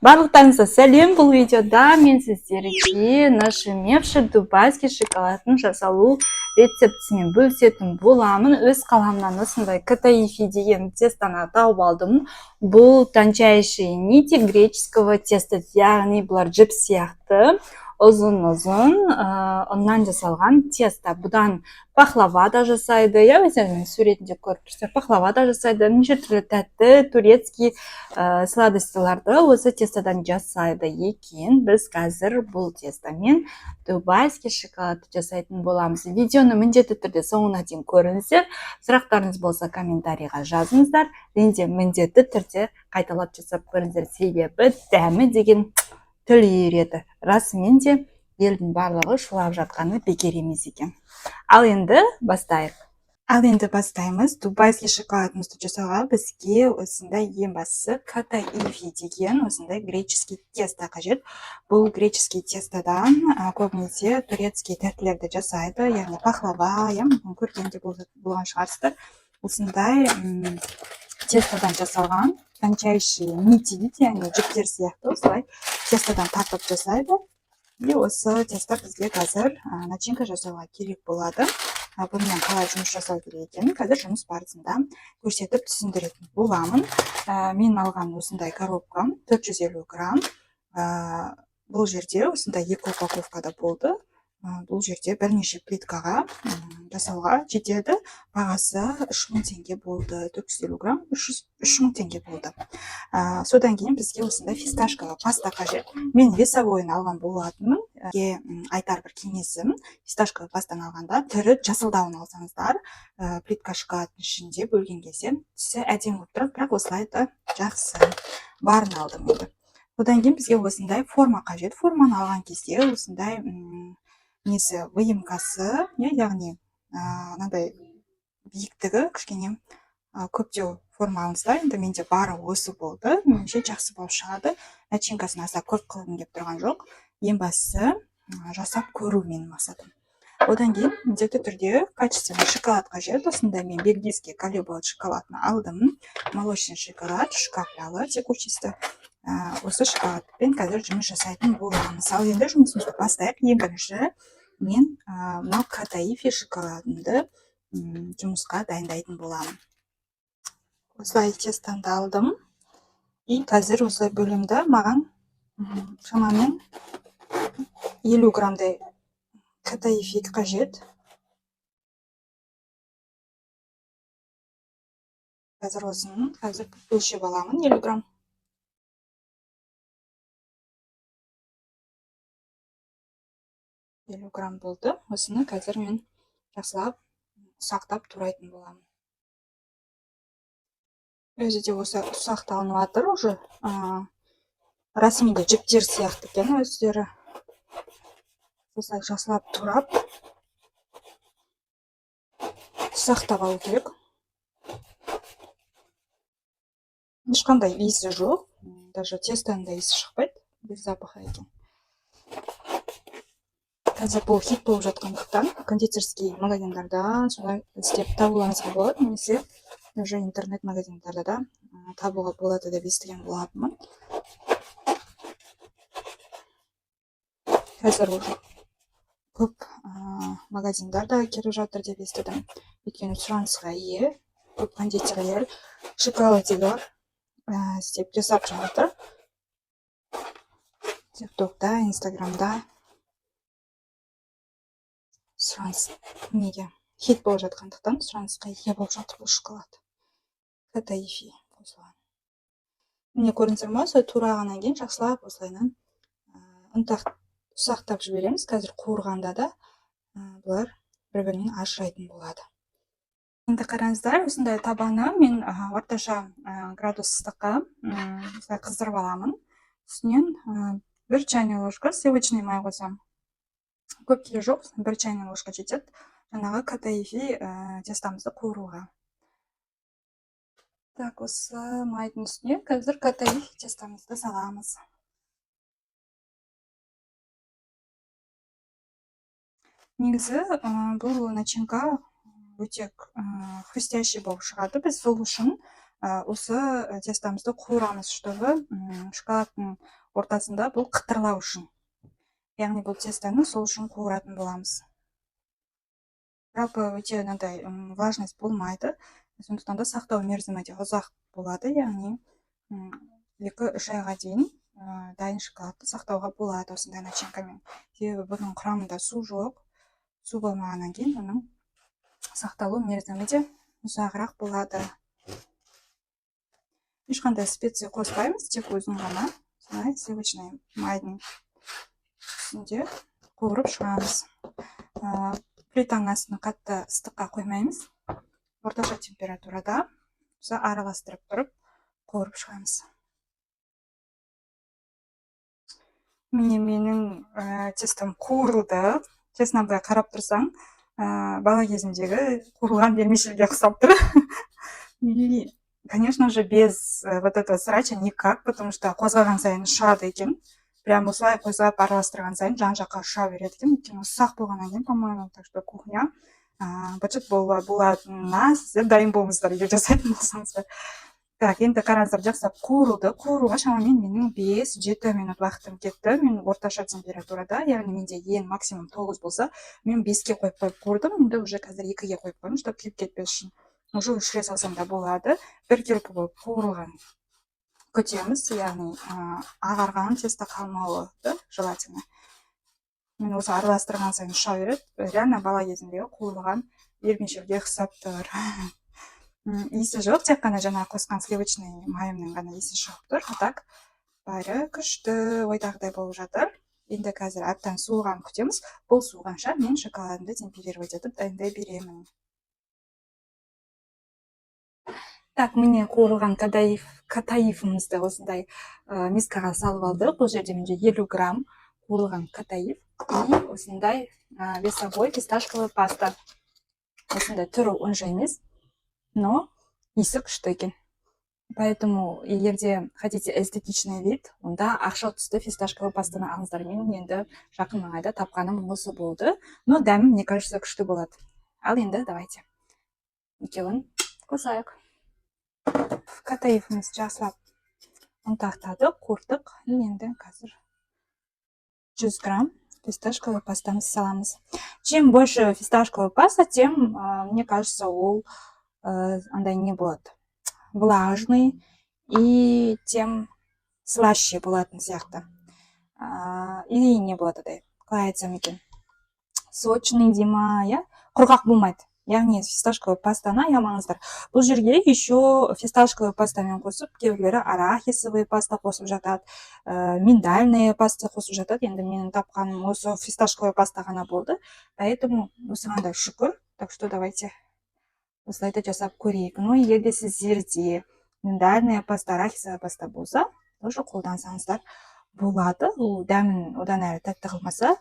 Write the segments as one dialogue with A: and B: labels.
A: Барлықтарыңызға сәлем. Бұл видеода мен сіздерге нашумевший дубайский шоколадтың жасалу рецептісімен бөлісетін боламын. Өз қаламнан осындай катаифи деген тестаны тауып алдым. Бұл тончайшие нити греческого теста, яғни бұлар жіп сияқты ұзын-ұзын ұннан жасалған теста. Бұдан пахлава да жасайды, я өздерінің суретінде көріп тұрсыздар, пахлава да жасайды, неше түрлі тәтті турецкий сладостьларды осы тестадан жасайды екен. Біз қазір бұл тестамен дубайский шоколад жасайтын боламыз. Видеоны міндетті түрде соңына дейін көріңіздер. Сұрақтарыңыз болса комментарийға жазыңыздар. Мен де міндетті түрде қайталап жасап көріңіздер. Себебі дәмі деген тіл үйреді. Расымен де елдің барлығы шулап жатқаны бекер емес екен. Ал енді бастаймыз. Дубайский шоколадымызды жасауға бізге осындай ең бастысы катаифи деген осындай греческий тесто қажет. Бұл греческий тестадан көбінесе турецкий тәттілерді жасайды, яғни пахлава, көргенде болған шығарсыздар. Осындай тестадан жасалған тончайшие нити дейді, яғни жіптер сияқты осылай тестадан тартып жасайды. И осы теста бізге қазір начинка жасауға керек болады. Бұнымен қалай жұмыс жасау керек екенін қазір жұмыс барысында көрсетіп түсіндіретін боламын. Мен алған осындай коробка 450 грамм. Бұл жерде осындай 2 упаковкада болды. Бұл жерде бірнеше плиткаға жасауға жетеді. Бағасы 3000 теңге болды. 450 грамм 3000 теңге болды. Содан кейін бізге осындай фисташкаға паста қажет. Мен весовойын алған болатынмын. Айтар бір кеңесім, фисташкаға пастаны алғанда түрі жасылдауын алсаңыздар, плитка шоколадтың ішінде бөлген кезде түсі әдемі болып тұрады, бірақ осылай да жақсы. Барын алдым енді. Одан кейін бізге осындай форма қажет. Форманы алған кезде осындай выемкасы, яғни мынандай биіктігі кішкене көптеу форма алыңыздар. Енді менде бары осы болды. Меніңше жақсы болып шығады. Начинкасын аса көп қылғым келіп тұрған жоқ. Ең бастысы жасап көру менің мақсатым. Одан кейін міндетті түрде качественный шоколад қажет. Осындай мен бельгийский колебалт шоколадны алдым. Молочный шоколад, шкафлялы, текучісті. Осы шоколадпен қазір жұмыс жасайтын боламыз. Ал енді жұмысымызды бастайық. Ең бірінші мен мынау катаифи шоколадымды жұмысқа дайындайтын боламын. Осылай тестамды алдым. И қазір осылай бөлімді маған шамамен 50 граммдай катаифи қажет. Қазір осыны өлшеп аламын. 50 грамм. болды. Осыны қазір мен жақсылап ұсақтап турайтын боламын. Өзі де осы ұсақталынып жатыр уже. Расымен де жіптер сияқты екен өздері. Осылай жақсылап турап ұсақтап алу керек. Ешқандай иісі жоқ. Даже тестоның да иісі шықпайды. Без запаха екен. Қазір бұл хит болып жатқандықтан кондитерский магазиндарда солай істеп табуларыңызға болады, немесе уже интернет магазиндарда да табуға болады деп естіген болатынмын. Қазір уже көп магазиндарда келіп жатыр деп естідім. Өйткені сұранысқа ие, көп кондитерлер шоколадилар істеп жасап жатыр. TikTok'та, Instagram'да сұраныс неге хит болып жатқандықтан сұранысқа ие болып жатыр бұл шоколад. Катаифи қосылған. Міне көріңіздер ме, осылай турағаннан кейін жақсылап осылайынан ұсақтап жібереміз. Қазір қуырғанда да бұлар бір-бірінен ажырайтын болады. Енді қараңыздар, осындай табаны мен орташа градус ыстыққа қыздырып аламын. Үстінен 1 чайная ложка сливочный май қосамын. Көп керек жоқ, 1 чайная ложка жетеді. Жаңағы катаифи тестамызды қуыруға. Так, осы майдың үстіне қазір катаифи тестамызды саламыз. Негізі бұл начинка өте хрустящий болып шығады. Біз сол үшін осы тестамызды қуырамыз, чтобы шоколадтың ортасында бұл қытырлау үшін. Яғни бұл тестаны сол үшін қуыратын боламыз. Жалпы өте мынандай влажность болмайды, сондықтан да сақтау мерзімі де ұзақ болады, яғни 2-3 айға дейін дайын шоколадты сақтауға болады осындай начинкамен. Себебі бұның құрамында су жоқ, су болмағаннан кейін оның сақталу мерзімі де ұзағырақ болады. Ешқандай специя қоспаймыз, тек өзін ғана сливочный майдың үстінде қуырып шығамыз. Плитаның астына қатты ыстыққа қоймаймыз. Орташа температурада араластырып тұрып қуырып шығамыз. Менің тестам қуырылды. Честно, былай қарап тұрсаң, бала кезімдегі қуырылған бермешелге ұқсап тұр. И, конечно же, без вот этого срача никак, потому что қозғаған сайын ұшады екен. Прям осылай қозғап араластырған сайын жан-жаққа ұша береді екен. Өйткені ұсақ болғаннан кейін, по-моему, так что кухня быт-шыт болатынына сіздер дайын болыңыздар, егер жасайтын болсаңыздар. Так, енді қараңыздар, жақсылап қуырылды. Қуыруға шамамен менің 5-7 минут уақытым кетті. Мен орташа температурада, яғни менде ең максимум 9 болса, мен 5-ке қойып қуырдым. Енді уже қазір 2-ге қойып қойдым, чтобы күйіп кетпес үшін. Уже 3-ге салсам да болады. 1 келкі болып қуырылған күтеміз, яғни ағарған теста қалмауы желательно. Мен осы араластырған сайын ұша береді. Реально бала кезімдегі қуырылған бермешелге ұқсап тұр. Иісі жоқ, тек қана жаңа қосқан сливочный майымның ғана иісі шығып тұр. Так, бәрі күшті ойдағыдай болып жатыр. Енді қазір әбден суыған күтеміз. Бұл суығанша мен шоколадымды темперировать етіп дайындай беремін. Так, міне қуырылған катаифымызды осындай мискаға салып алдық. Бұл жерде менде 50 грамм қуырылған катаиф и осындай весовой фисташковый паста. Осындай түрі онша емес, но иісі күшті екен. Поэтому, егерде хотите эстетичный вид, онда ақшыл түсті фисташковый пастаны алыңыздар. Мен енді жақын маңайда тапқаным осы болды, но дәмі, мне кажется, күшті болады. Ал енді давайте екеуін қосайық. Катаифымыз жақсылап ұнтақтадық, қуырдық. Енді қазір 100 грамм фисташковый пастамыз саламыз. Чем больше фисташковый паста, тем, мне кажется, ол андай не болады. Влажный и тем слаще болатын сияқты. И не болады адай. Қалай айтсам екен. Сочный дема, құрғақ болмайды. Яғни фисташковый пастаны аямаңыздар. Бұл жерге еще фисташковый пастамен қосып, кейбіреулері арахисовый паста қосып жатады, миндальная паста қосып жатады. Енді менің тапқаным осы фисташковый паста ғана болды. Поэтому осыған да шүкір. Так что давайте осылайда жасап көрейік. Но егерде сіздерде миндальная паста, арахисовый паста болса, тоже қолдансаңыздар болады. Ол дәмін одан әрі тәтті қылмаса,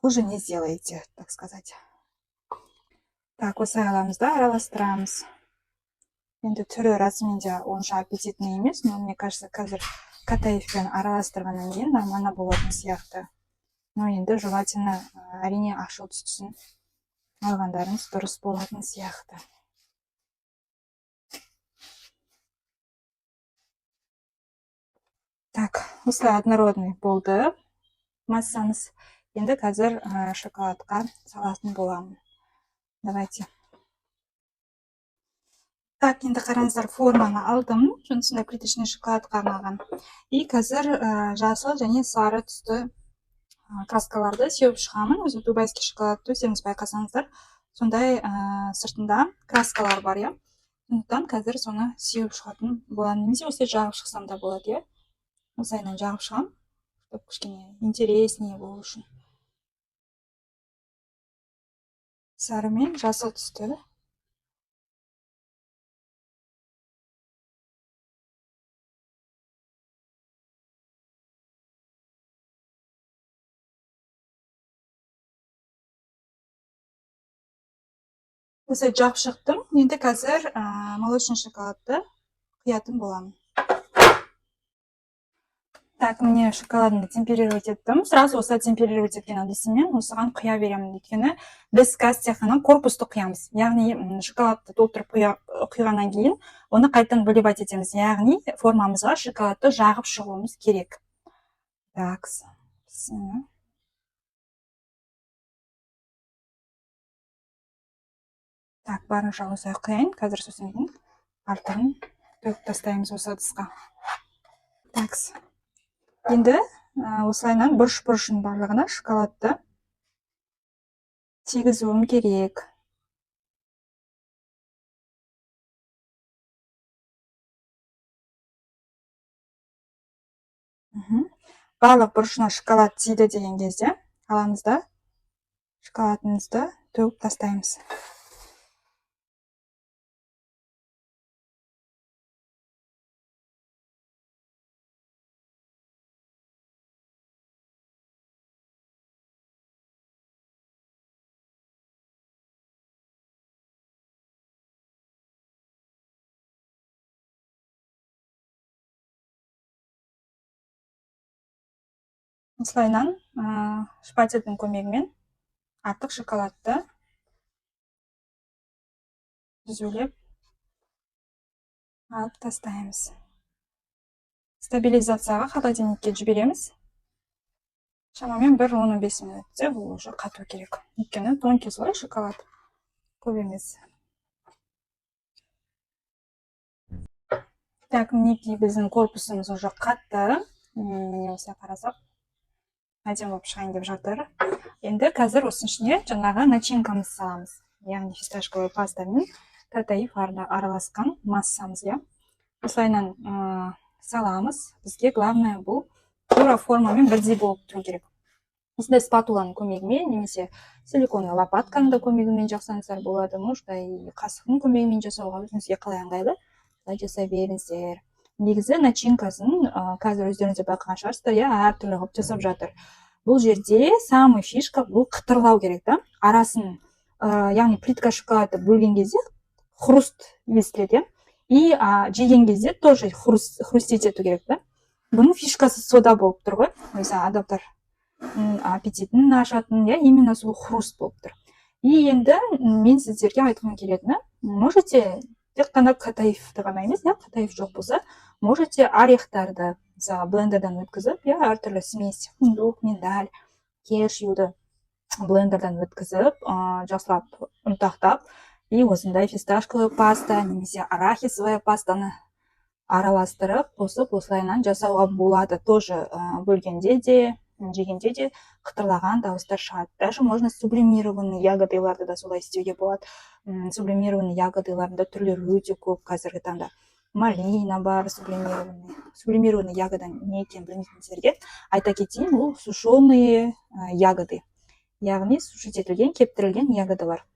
A: хуже не сделаете, так сказать. Так, осылай аламыз да араластырамыз. Енді түрі расыменде онша аппетитный емес, но мне кажется, қазір катаифпен араластырғаннан кейін нормально болатын сияқты. Но енді желательно әрине ақшыл түстісін алғандарыңыз дұрыс болатын сияқты. Так, осылай однородный болды массамыз. Енді қазір шоколадқа салатын боламын. Давайте. Так, енді қараңыздар, форманы алдым. Сонысында плиточный шоколадқа арналған. И қазір жасыл және сары түсті краскаларды сеуіп шығамын. Өзі дубайский шоколадты өздеріңіз байқасаңыздар, сондай сыртында краскалар бар, сондықтан қазір соны сеуіп шығатын боламын. Немесе осылай жағып шықсам да болады, осылайынан жағып шығам, чтобы кішкене интереснее болу үшін. Сары мен жасыл түсті. Осылай жағып шықтым. Енді қазір молочный шоколадты құятын боламын. Так, міне шоколадымды темперировать еттім. Сразу осылай темперировать еткен әдісімен осыған құя беремін. Өйткені біз қазір тек қана корпусты құямыз. Яғни шоколадты толтырып құйғаннан кейін оны қайтадан выливать етеміз. Яғни формамызға шоколадты жағып шығуымыз керек. Так, так, барынша осылай құяйын. Қазір сосын кейін артығын төгіп тастаймыз осы ыдысқа. Так, енді осылайынан бұрыш-бұрышын барлығына шоколадты тигізуім керек. Барлық бұрышына шоколад тиді деген кезде аламыз да шоколадымызды төгіп тастаймыз. Осылайынан шпательдің көмегімен артық шоколадты түзулеп алып тастаймыз. Стабилизацияға холодильникке жібереміз. Шамамен 1-15 минутте бұл уже қату керек. Өйткені тонкий слой шоколад көп емес. Так, мінекей біздің корпусымыз уже қатты. Осылай қарасақ әдемі болып шығайын деп жатыр. Енді қазір осының ішіне жаңағы начинкамыз саламыз. Яғни фисташковый паста мен татаиф араласқан массамыз. Осылайынан саламыз. Бізге главное бұл тура формамен бірдей болып тұру керек. Осындай спатуланың көмегімен немесе силиконовый лопатканың да көмегімен жасаңыздар болады. Можно и қасықтың көмегімен жасауға өзіңізге қалай ыңғайлы жасай беріңіздер. Негізі начинкасын қазір өздеріңізде байқаған шығарсыздар, әртүрлі қылып жасап жатыр. Бұл жерде самый фишка бұл қытырлау керек та. Арасын, яғни плитка шоколады бөлген кезде хруст естіледі. И жеген кезде тоже хрустеть ету керек та. Бұның фишкасы сода болып тұр ғой. Өзі адамдар аппетитін ашатын, именно сол хруст болып тұр. И енді мен сіздерге айтқым келетіні, можете тек қана катаифты ғана емес, катаиф жоқ болса, можете орехтарды блендерден өткізіп, әртүрлі смесь, фундук, миндаль, кешьюді блендерден өткізіп, жақсылап ұнтақтап, и осындай фисташковый паста немесе арахисовый пастаны араластырып, қосып, осылайынан жасауға болады. Тоже бөлгенде де, жегенде де қытырлаған дауыстар шығады. Даже можно сублимированный ягодыларды да солай істеуге болады. Сублимированный ягодыларында түрлері өте көп қазіргі таңда. Малина бар, сублимированный ягода не екенін білмейтіндерге айта кетейін, ол сушеные ягоды. Яғни сушить етілген, кептірілген ягодалар.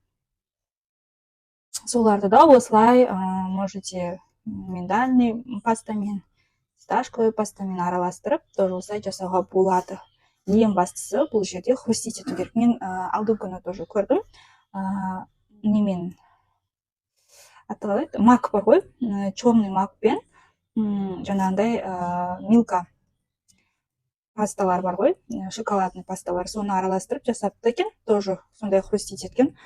A: Соларды да осылай можете миндальный пастамен, фисташковый пастамен араластырып, тоже осылай жасауға болады. Ең бастысы бұл жерде хрустить ету керек. Мен алдыңғы күні тоже көрдім. Немен аталады, мак бар ғой, черный макпен жаңағындай милка пасталар бар ғой, шоколадный пасталар, соны араластырып жасапты екен, тоже сондай хрустить еткен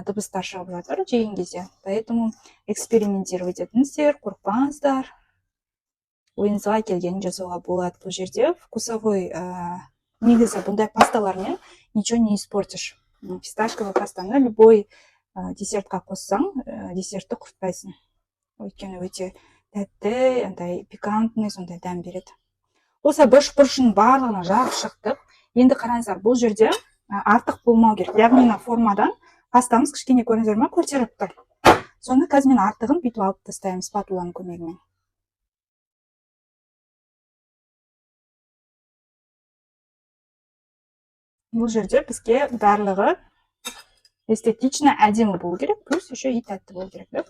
A: дыбыстар шығып жатыр жеген кезде. Поэтому экспериментировать етіңіздер, қорықпаңыздар. Ойыңызға келгенін жасауға болады. Бұл жерде вкусовой негізі бұндай пасталармен ничего не испортишь. Фисташковый пастаны любой десертқа қоссаң, десертті құртпайсың. Өйткені өте тәтті, пикантный, сондай дәм береді. Осы бұрыш-бұрышын барлығына жағып шықтық. Енді қараңыздар, бұл жерде артық болмау керек. Яғни формадан пастамыз кішкене көріңіздер ме, көтеріліп тұр. Соны қазір мен артығын бүйтіп алып тастаймын спатуланың көмегімен. Бұл жерде бізге барлығы эстетично әдемі болу керек, плюс еще и тәтті болу керек.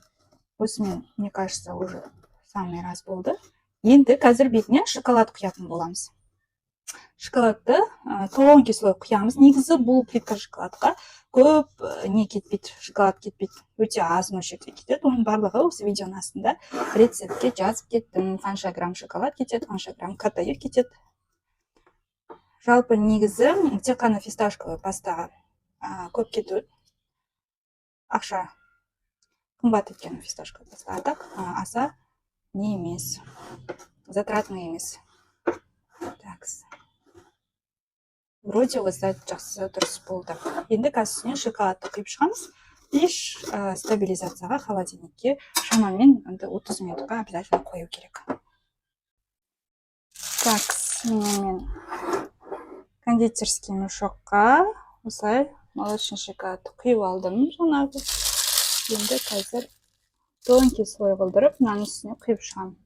A: Осымен, мне кажется, уже самый раз болды. Енді қазір бетіне шоколад құятын боламыз. Шоколадты тонкий слой құямыз. Негізі бұл плитка шоколадқа көп не кетпейді, шоколад кетпейді. Өте аз мөлшерде кетеді. Оның барлығы осы видеоның астында рецептке жазып кеттім. Қанша грамм шоколад кетеді, қанша грамм катаиф кетеді. Жалпы негізі тек қана фисташковый пастаға көп кетуі. Ақша қымбат екен фисташковый паста. А так аса не емес. Затратный емес. Так. Вроде осылай жақсы дұрыс болды. Енді қазір үстіне шоколадты құйып шығамыз. И стабилизацияға холодильникке шамамен 30 минутқа обязательно қою керек. Так, мен кондитерский мешокқа осылай молочный шоколадты құйып алдым жаңағы. Енді қазір тонкий слой қылдырып, мынаның үстіне құйып шығамын.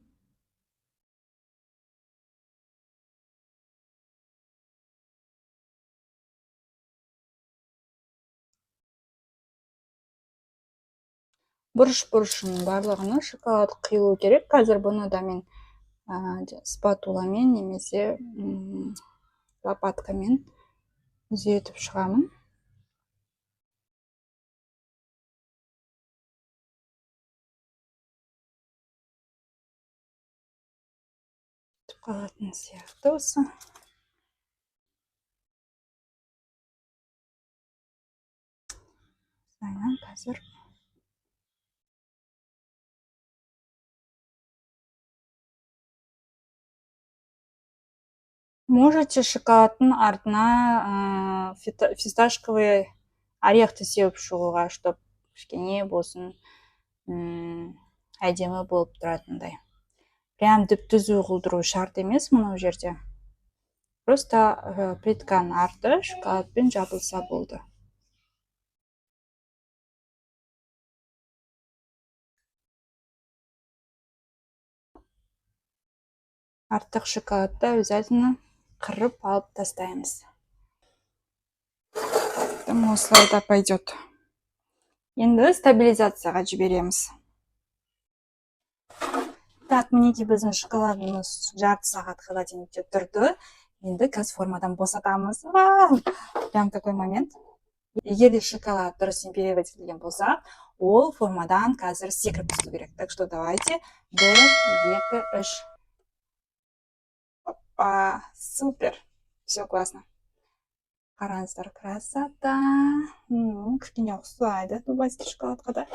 A: Бұрыш-бұрышының барлығына шоколад құйылу керек. Қазір бұны да мен спатуламен немесе лопаткамен түзетіп шығамын. Қалатын сияқты осы. Сайнан қазір можете шоколадтың артына фисташковый орехты сеуіп шығуға, чтоб кішкене болсын әдемі болып тұратындай. Прям түп-түзу қылдыру шарт емес мынау жерде. Просто плитканың арты шоколадпен жабылса болды. Артық шоколадты обязательно қырып алып тастаймыз. Осылай да пойдет. Енді стабилизацияға жібереміз. Так, мінеки біздің шоколадымыз жарты сағат холодильникте тұрды. Енді қазір формадан босатамыз. Прям такой момент. Егер де шоколад дұрыс темперирователь болса, ол формадан қазір секіріп түсу керек. Так что давайте 1, 2, 3. Опа, супер. Все классно. Қараңыздар, красота. Кішкене ұқсайды дубайский шоколадқа да.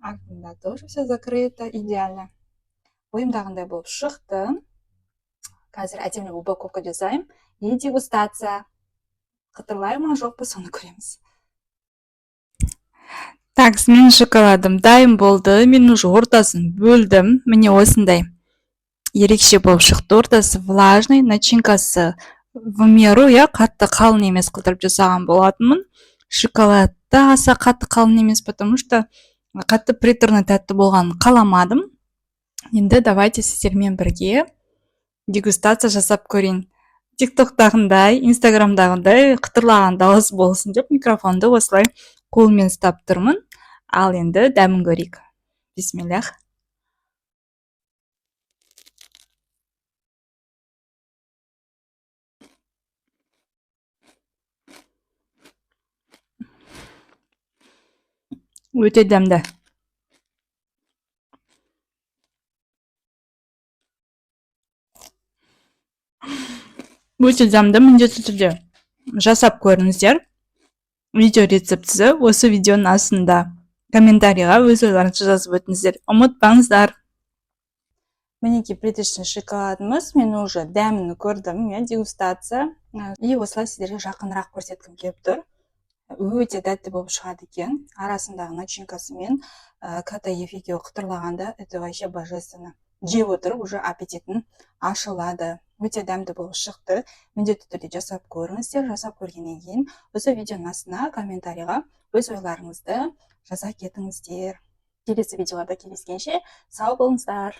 A: Артында тоже все закрыто, идеально. Ойымдағындай болып шықты. Қазір әдемі упаковка жасаймын. И дегустация. Қытырлай ма, жоқ па, соны көреміз. Так, менің шоколадым дайын болды. Мен уже ортасын бөлдім. Міне осындай ерекше болып шықты. Ортасы влажный, начинкасы в меру, қатты қалың емес қылдырып жасаған болатынмын. Шоколад та аса қатты қалың емес, потому что қатты приторный тәтті болғанын қаламадым. Енді давайте сіздермен бірге дегустация жасап көрейін. Тиктоктағындай, инстаграмдағындай қытырлаған дауыс болсын деп микрофонды осылай қолмен ұстап тұрмын. Ал енді дәмін көрейік. Бисмиллах. Өте дәмді. Өте дәмді, міндетті түрде жасап көріңіздер. Видео рецептісі осы видеоның астында комментарийға өз ойларыңызды жазып өтіңіздер. Ұмытпаңыздар. Мінеки плиточный шоколадымыз, мен уже дәмін көрдім, дегустация. И осылай сіздерге жақынырақ көрсеткім келіп тұр. Өте тәтті болып шығады екен. Арасындағы начинкасы мен катаев екеуі қытырлағанда, это вообще божественно. Жеп отырып уже аппетитің ашылады. Өте дәмді болып шықты. Міндетті түрде жасап көріңіздер. Жасап көргеннен кейін осы видеоның астына комментарийға өз ойларыңызды жаза кетіңіздер. Келесі видеоларда кездескенше сау болыңыздар.